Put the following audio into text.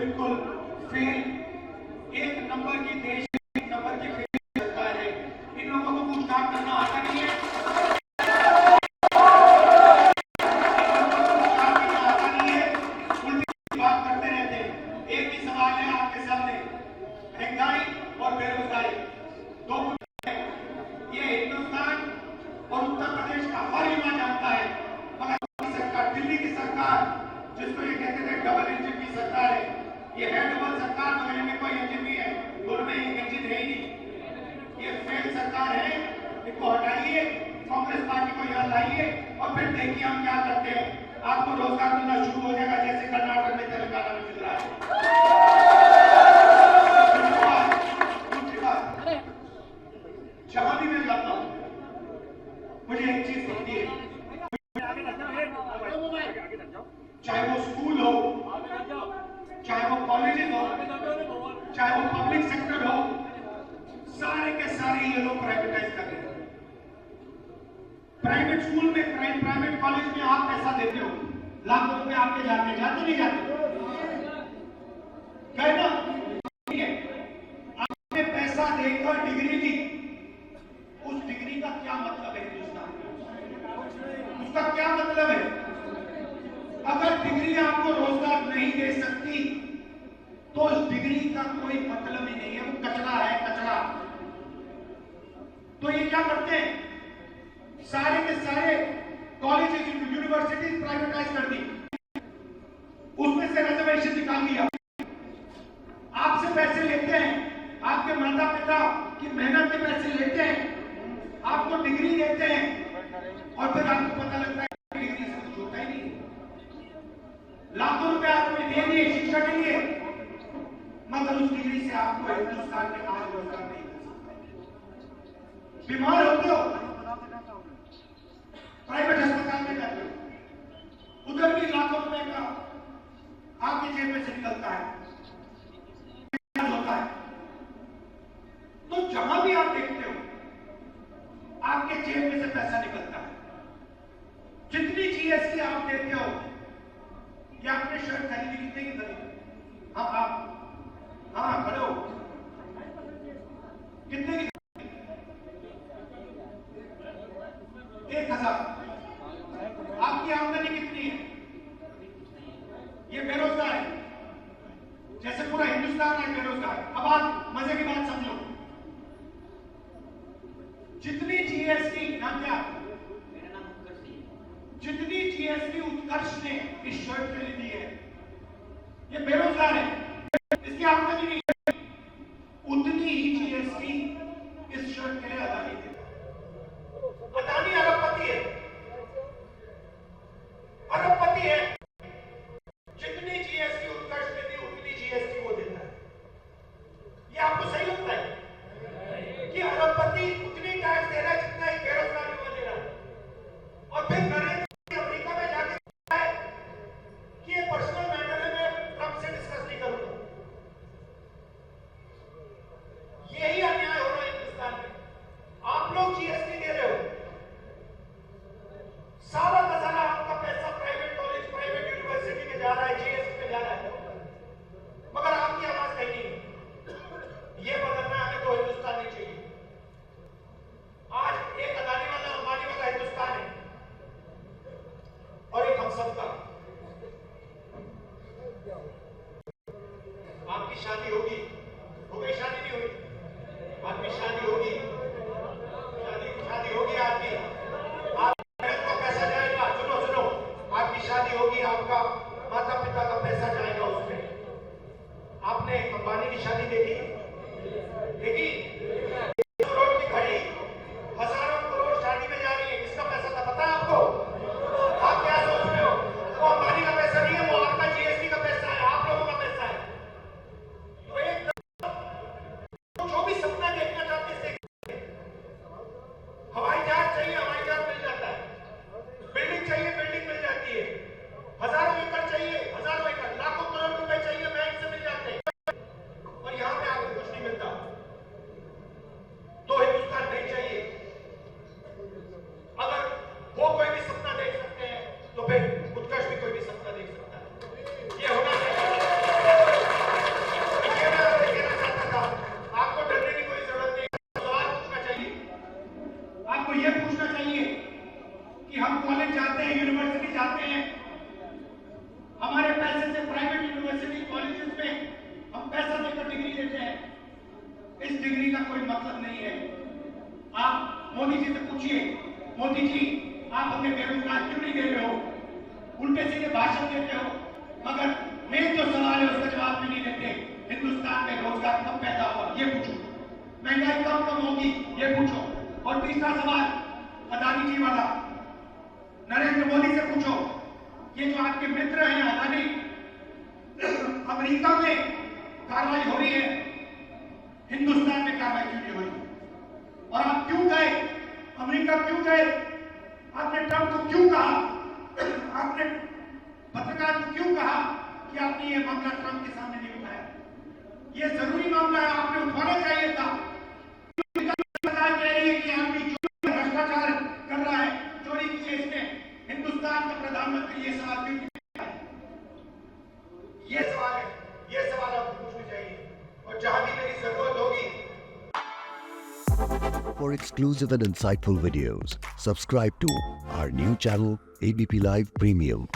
बिल्कुल फेल, एक नंबर की देश, एक नंबर की फेल सरकार है। इन लोगों को कुछ काम करना आता नहीं है, बात करते रहते हैं। एक ही सवाल है आपके सामने, महंगाई और बेरोजगारी दो मुद्दे हैं। ये हिंदुस्तान और उत्तर प्रदेश का हर युवा जानता है, मगर सरकार, दिल्ली की सरकार, जिसको ये कहते थे डबल इंजन की सरकार है, ये है डबल सरकार, मगर इनमें कोई इंजन नहीं है, दोनों में एक इंजन है ही नहीं। ये फेल सरकार है, इनको हटाइए, कांग्रेस पार्टी को यहाँ लाइए और फिर देखिए हम क्या करते हैं। आपको रोजगार मिलना शुरू हो जाएगा, जैसे कर्नाटक में, तेलंगाना में मिल रहा है। जहां भी मैं जाता हूं मुझे एक चीज दिखती है, चाहे वो स्कूल हो, चाहे वो कॉलेजेस हो, चाहे वो पब्लिक सेक्टर हो, सारे के सारे ये लोग प्राइवेटाइज कर रहे हैं। प्राइवेट स्कूल में, प्राइवेट कॉलेज में आप पैसा देते हो, लाखों रुपए आपके जाते नहीं जाते? कहे ना, ठीक है, आपने पैसा देकर डिग्री ली, उस डिग्री का क्या मतलब है हिंदुस्तान में? उसका क्या मतलब है? अगर डिग्री आपको रोजगार नहीं दे सकती तो उस डिग्री का कोई मतलब ही नहीं है, वो कचरा है, कचरा। तो ये क्या करते हैं, सारे के सारे कॉलेजेस, यूनिवर्सिटीज प्राइवेटाइज कर दी, उसमें से रिजर्वेशन निकाल दिया, आपसे पैसे लेते हैं, आपके माता पिता की मेहनत के पैसे लेते हैं, आपको डिग्री देते हैं, और फिर आपको पता लगता है डिग्री से कुछ होता ही नहीं। लाखों रुपए आपने दे दिए शिक्षा के लिए, मगर उस डिग्री से आपको हिंदुस्तान में आज रोजगार नहीं मिल सकता। बीमार होते हो, प्राइवेट अस्पताल में जाते हो, उधर भी लाखों रुपए का आपके जेब में से निकलता है, होता है। तो जहां भी आप देखते हो आपके जेब में से पैसा निकलता है। जितनी जीएसटी आप देते हो, या आपने शर्ट खरीदी, कितने की खरीदी? हाँ आप, हाँ खड़े हो, कितने की? 1000। आपकी आमदनी कितनी है? ये बेरोजगार है, जैसे पूरा हिंदुस्तान है बेरोजगार। अब आप मजे की बात समझो, जितनी जीएसटी, नाम क्या? मेरा नाम उत्कर्ष है। जितनी जीएसटी उत्कर्ष ने इस शर्ट पे ली है, ये बेरोजगार है, इसकी आमदनी नहीं है, उतनी ही जीएसटी इस शर्ट के लिए अदानी है। अदानी अरबपति है, अरबपति है। जितनी जीएसटी उत्कर्ष ने दी, उतनी जीएसटी वो देता है। ये आपको सही लगता है? मोदी जी से पूछिए, मोदी जी आप हमें बेरोजगार क्यों नहीं दे रहे हो? उल्टे सीधे भाषण देते हो, मगर मेन जो सवाल है उसका जवाब भी नहीं देते। हिंदुस्तान में रोजगार कब पैदा हुआ ये पूछो, महंगाई कब कम होगी ये पूछो। और तीसरा सवाल अदानी जी वाला, नरेंद्र मोदी से पूछो, ये जो आपके मित्र हैं अदानी, अमेरिका में कार्रवाई हो रही है, हिंदुस्तान में कार्रवाई क्यों नहीं हो रही? और आप क्यों गए अमेरिका, क्यों गए? आपने ट्रंप को क्यों कहा, आपने पत्रकार को क्यों कहा कि आपने ये मामला ट्रंप के सामने नहीं उठाया? ये जरूरी मामला है, आपने उठाना चाहिए था। सरकार कह रही है कि आदमी जो भ्रष्टाचार कर रहा है, चोरी की है, इसमें हिंदुस्तान का प्रधानमंत्री ये सवाल क्यों नहीं उठाया? ये सवाल है, ये सवाल आपको पूछने चाहिए। और जहां भी मेरी जरूरत होगी। For exclusive and insightful videos, subscribe to our new channel ABP Live Premium.